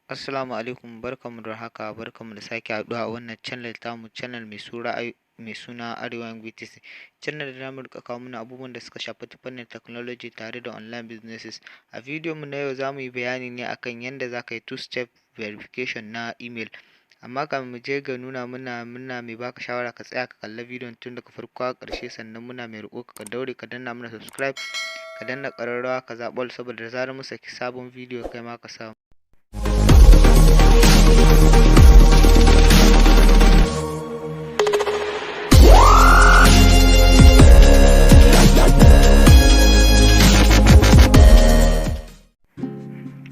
Assalamu alaikum, barkanmu da haka, barkanmu da sake haɗuwa a wannan channel tamu, channel mai suna Arewa BTC. Channel da zamu rika kawo mana abubuwan da suka shafi fannin technology tare da online businesses. A bidiyon mu na yau zamu yi bayani ne akan yanda za ka yi two-step verification na email. Amma kafin mu je ga muna mai baka shawara ka tsaya ka kalla bidiyon tun daga farko har ƙarshe, sannan muna mai roƙo ka daure ka danna mana subscribe, ka danna ƙararrawa ka zaɓa all saboda da zarar mun saki sabon bidiyo kai ma ka samu.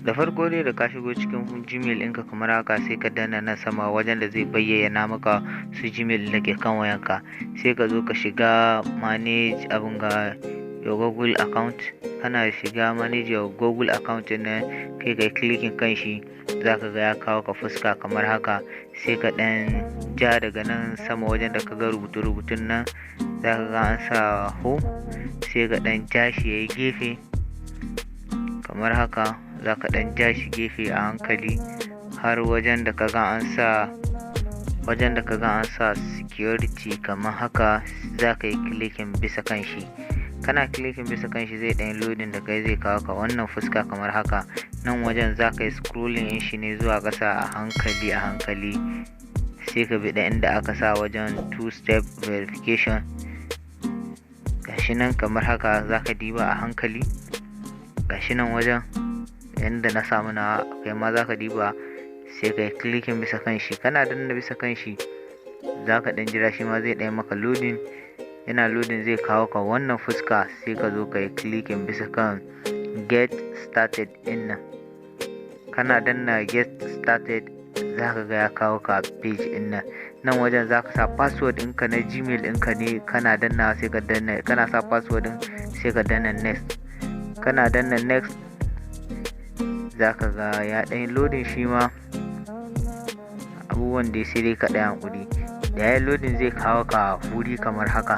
Da farko dai da ka shigo cikin Gmail ɗinka kamar haka, sai ka danna na sama wajen da zai bayyana maka su Gmail da ke kan wayanka. Sai ka zo ka shiga manage your Google account. Kana shiga manage your Google account na kai clicking kan shi, za ka ga ya kawo ka fuska kamar haka. Sai ka ɗan ja daga nan sama wajen da ka ga rubutun nan, za ka ga an sa home. Sai ka ɗan ja shi yayi gefe kamar haka. Za ka ɗan ja shi gefe a hankali har wajen da ka ga an sa security kamar haka. za ka yi clicking bisa kan shi. Kana clicking bisa kan shi zai ɗan loading da kai, zai kawo ka wannan fuska kamar haka. Nan wajen za ka yi scrolling in shi ne zuwa ƙasa a hankali sai ka bi da inda aka sa wajen two-step verification. Gashi nan kamar haka, za ka diba a hankali. Gashi nan wajen yanda na samu na kai ma za ka diba, sai ka yi clicking bisa kan shi. Kana danna bisa kan shi, za ka ɗan jira shi ma zai ɗaya maka loading. Yana loading zai kawo ka wannan fuska, sai ka zo ka yi clicking bisa kan get started ɗin nan. Kana danna get started, za ka ga ya kawo ka page ɗin nan. Nan wajen za ka sa password ɗinka na Gmail ɗinka ne. Kana danna sai ka danna, kana sa password ɗin sai ka danna next. Kana danna next, za ka ga ya ɗan loading shi ma. Abubuwan da sai dai ka ɗaya hankuri. Da ya yi loading zai kawo ka wuri kamar haka.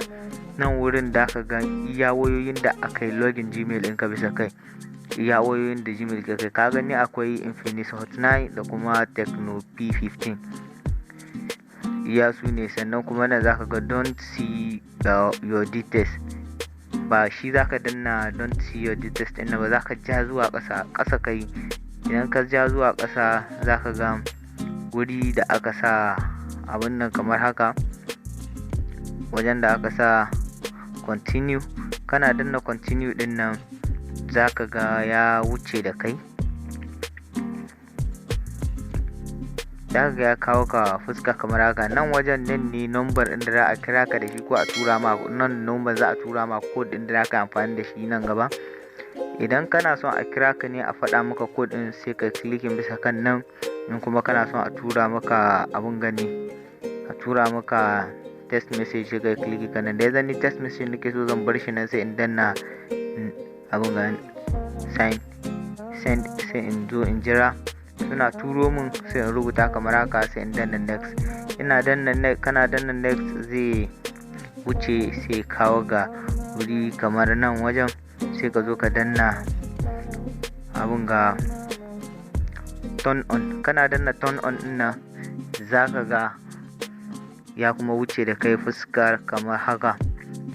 Nan wurin da ka ga iya wayoyin da aka yi login Gmail ɗinka bisa kai, iya wayoyin da Gmail ka kai. Ka gani akwai Infinix Hot 9 da kuma Tecno P15, iya su ne. Sannan kuma nan za ka ga don't see your details. Ba shi za ka danna don't see your details ɗin ba, za ka ja zuwa ƙasa kai. Idan ka ja zuwa ƙasa, za ka ga wuri da aka sa abin nan kamar haka, wajen da aka sa continue. Kana danna continue ɗin nan, za ka ga ya wuce da kai. Za ka ga ya kawo ka fuska kamar haka. Nan wajen nan ne number ɗin da za a kira ka da shi, ko a tura ma nan number za a tura ma code ɗin da za ka yi amfani da shi nan gaba. Idan kana son a kira ka ne a faɗa maka code ɗin, sai ka clicking bisa kan nan. In kuma kana son a tura maka a tura maka text message, sai ka clicking kan nan. Da ya zani text message nake so zan bar shi nan, sai in danna send, sai in zo in jira suna turo min, sai in rubuta kamar haka, sai in danna next. Kana danna next zai wuce, sai kawo ga wuri kamar nan wajen. Sai ka zo ka danna turn on. Kana danna turn on ɗin nan, za ka ga ya kuma wuce da kai fuskar kamar haka,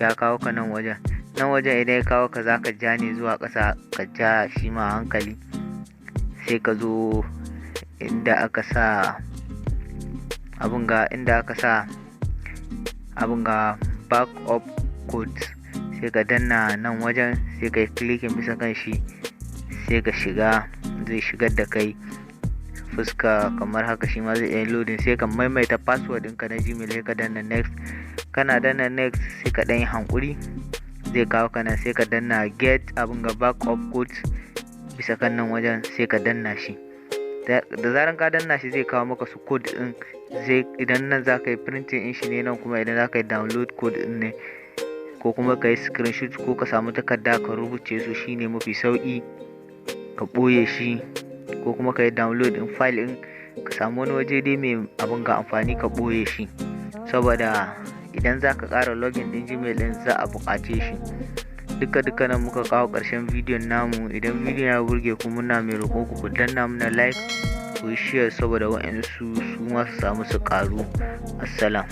ya kawo ka nan wajen. Idan ya kawo ka, za ka ja ne zuwa ƙasa, ka ja shi ma hankali. Sai ka zo inda aka sa backup codes, sai ka danna nan wajen, sai ka yi clicking bisa kan shi, sai ka shiga. Zai shigar da kai fuska kamar haka, shi ma zai ɗan loading. Sai ka maimaita password ɗinka na Gmail, sai ka danna next. Kana danna next, sai ka ɗan yi hankuri, zai kawo ka nan. Sai ka danna get backup codes bisa kan nan wajen, sai ka danna shi. Da zaran ka danna shi, zai kawo maka su code ɗin. Idan nan za ka yi printing in shi ne, nan kuma idan za ka yi download code ɗin ne, ko kuma ka yi screenshot, ko ka samu takarda ka rubuce su, shine mafi sauƙi. Ka ɓoye shi, ko kuma ka yi download ɗin file ɗin, ka samu wani waje dai mai amfani ka ɓoye shi, saboda idan za ka ƙara login ɗin Gmail ɗin za a buƙace shi. duka nan muka kawo ƙarshen bidiyon namu. Idan bidiyon ya burge ku, muna mai roƙo ku danna mana like, ku yi share saboda waɗansu su ma su samu su ƙaru. Assalam.